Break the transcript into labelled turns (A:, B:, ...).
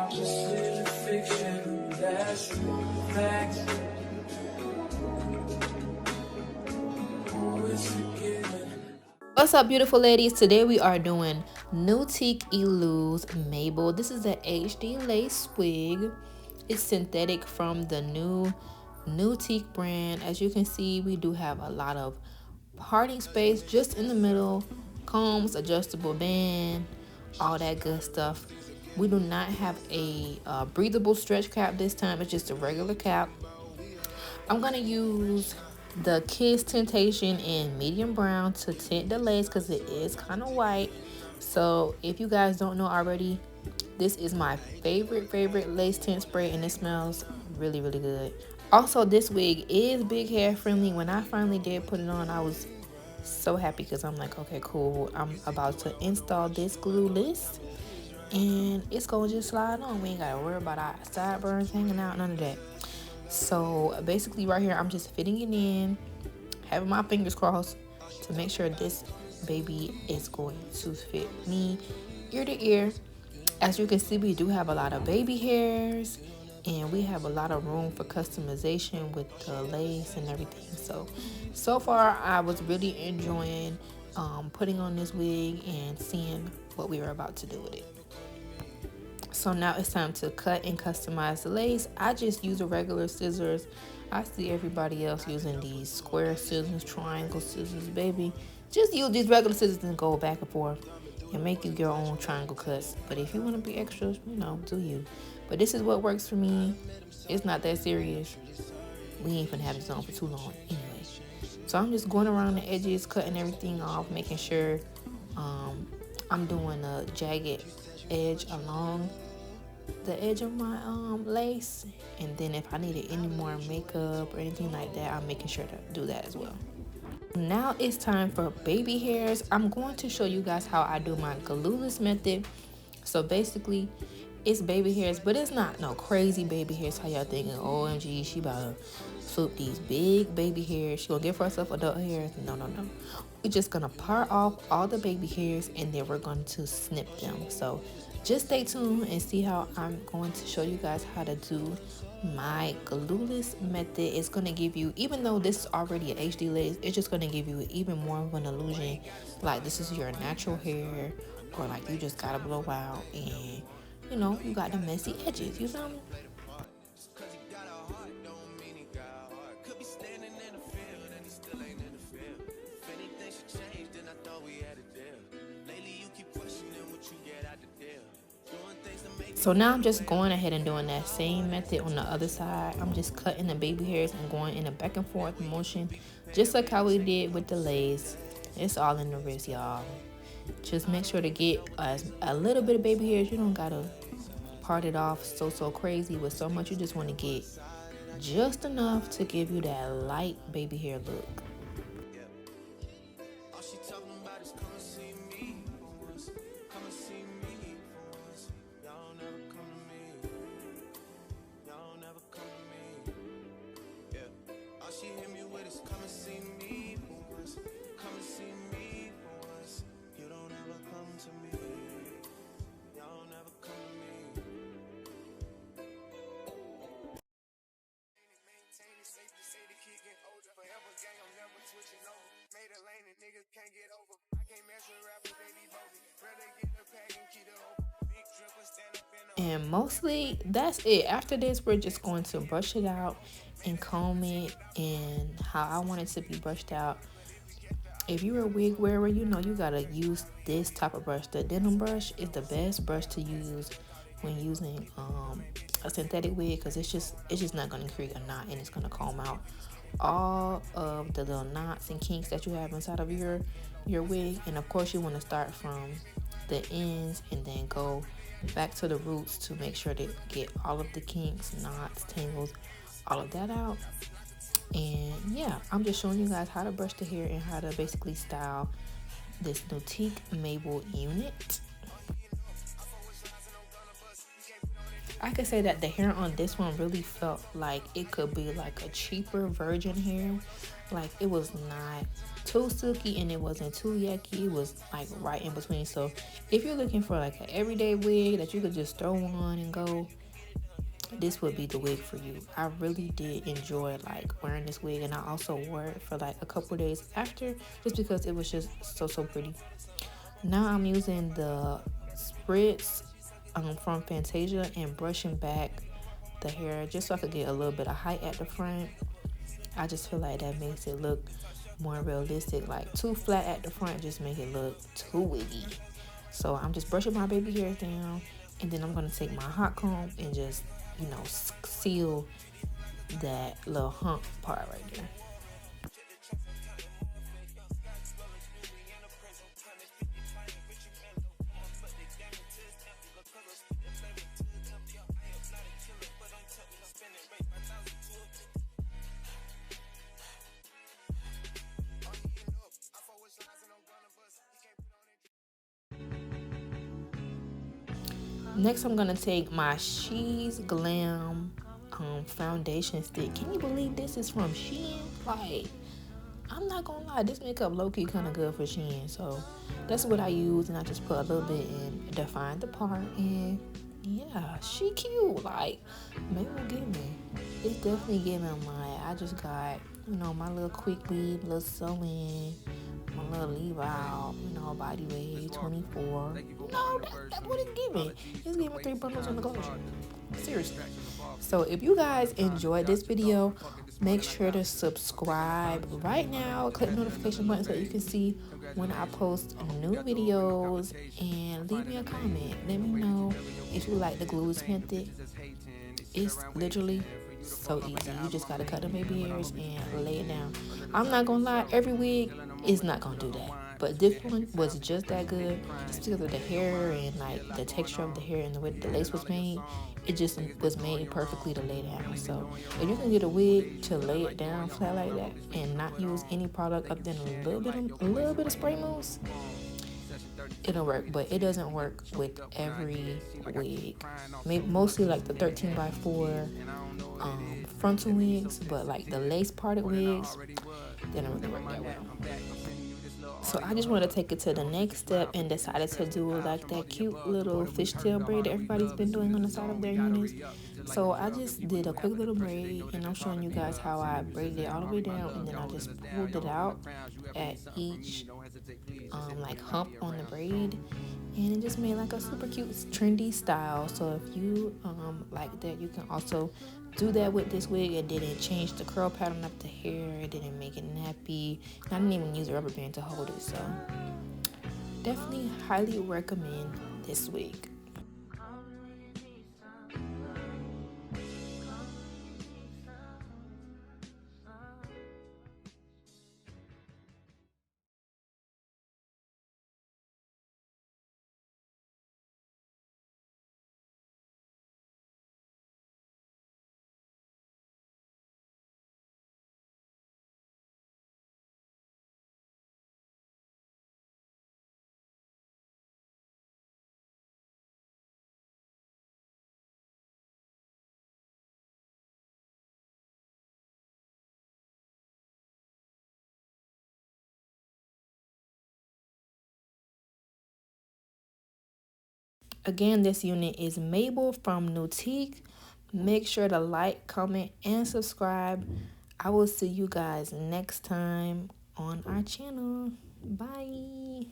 A: What's up, beautiful ladies? Today we are doing Nutique Illuze MAbel. This is an HD lace wig. It's synthetic from the new Nutique brand. As you can see, we do have a lot of parting space just in the middle, combs, adjustable band, all that good stuff. We do not have a breathable stretch cap this time. It's just a regular cap. I'm gonna use the Kiss Temptation in medium brown to tint the lace because it is kind of white. So if you guys don't know already, this is my favorite lace tint spray, and it smells really good. Also, this wig is big hair friendly. When I finally did put it on, I was so happy because I'm like, okay, cool, I'm about to install this Glueless and it's gonna just slide on. We ain't gotta worry about our sideburns hanging out, none of that. So basically right here, I'm just fitting it in, having my fingers crossed to make sure this baby is going to fit me ear to ear. As you can see, we do have a lot of baby hairs and we have a lot of room for customization with the lace and everything. So far I was really enjoying putting on this wig and seeing what we were about to do with it. So now it's time to cut and customize the lace. I just use a regular scissors. I see everybody else using these square scissors, triangle scissors, baby. Just use these regular scissors and go back and forth and make you your own triangle cuts. But if you want to be extra, you know, do you. But this is what works for me. It's not that serious. We ain't finna have this on for too long anyway. So I'm just going around the edges, cutting everything off, making sure I'm doing a jagged edge along the edge of my lace. And then if I needed any more makeup or anything like that, I'm making sure to do that as well. Now it's time for baby hairs. I'm going to show you guys how I do my Glueless method. So basically it's baby hairs, but it's not no crazy baby hairs how y'all thinking, OMG, she about to swoop these big baby hairs, she gonna give herself adult hairs. No, we're just gonna part off all the baby hairs and then we're going to snip them. So just stay tuned and see how I'm going to show you guys how to do my Glueless method. It's going to give you, even though this is already an HD lace, it's just going to give you even more of an illusion like this is your natural hair, or like you just gotta blow out and you know you got the messy edges. You feel me? So now I'm just going ahead and doing that same method on the other side. I'm just cutting the baby hairs and going in a back and forth motion, just like how we did with the lace. It's all in the wrist, y'all. Just make sure to get a little bit of baby hairs. You don't gotta part it off so crazy with so much. You just want to get just enough to give you that light baby hair look. And mostly that's it. After this, we're just going to brush it out and comb it and how I want it to be brushed out. If you're a wig wearer, you know you gotta use this type of brush. The denim brush is the best brush to use when using a synthetic wig, because it's just not gonna create a knot, and it's gonna comb out all of the little knots and kinks that you have inside of your wig. And of course you want to start from the ends and then go back to the roots to make sure to get all of the kinks, knots, tangles, all of that out. And yeah, I'm just showing you guys how to brush the hair and how to basically style this Nutique MAbel unit. I could say that the hair on this one really felt like it could be like a cheaper virgin hair. Like it was not too silky and it wasn't too yucky. It was like right in between. So if you're looking for like an everyday wig that you could just throw on and go, this would be the wig for you. I really did enjoy like wearing this wig, and I also wore it for like a couple days after, just because it was just so pretty. Now I'm using the spritz from Fantasia and brushing back the hair just so I could get a little bit of height at the front. I just feel like that makes it look more realistic. Like too flat at the front just make it look too wiggy. So I'm just brushing my baby hairs down, and then I'm gonna take my hot comb and just, you know, seal that little hump part right there. Next, I'm gonna take my She's Glam foundation stick. Can you believe this is from Shein? Like, I'm not gonna lie, this makeup low-key kind of good for Shein. So that's what I use, and I just put a little bit in, define the part, and yeah, she cute. Like, Mabel giving. It's definitely giving. Like, I just got, you know, my little quick weave, little sew-in, my little leave out, you know, body weight 24. No, that's what it's giving. It's giving 3 bundles on the closure. Seriously. So if you guys enjoyed this video, make sure to subscribe right now. Click the notification button so you can see when I post new videos, and leave me a comment. Let me know if you like the Glueless method. It's literally so easy. You just gotta cut the baby hairs and lay it down. I'm not gonna lie, every wig is not gonna do that, but this one was just that good. Just because of the hair and like the texture of the hair and the way the lace was made, it just was made perfectly to lay down. So if you can get a wig to lay it down flat like that and not use any product other than a little bit of spray mousse, it'll work. But it doesn't work with every wig. Maybe mostly like the 13x4 frontal wigs, but like the lace parted wigs, they don't really work that well. So I just want to take it to the next step and decided to do like that cute little fishtail braid that everybody's been doing on the side of their unis. So I just did a quick little braid, and I'm showing you guys how I braided it all the way down, and then I just pulled it out at each like hump on the braid, and it just made like a super cute trendy style. So if you like that, you can also do that with this wig. It didn't change the curl pattern of the hair, it didn't make it nappy, and I didn't even use a rubber band to hold it. So definitely highly recommend this wig. Again, this unit is Mabel from Nutique. Make sure to like, comment, and subscribe. I will see you guys next time on our channel. Bye.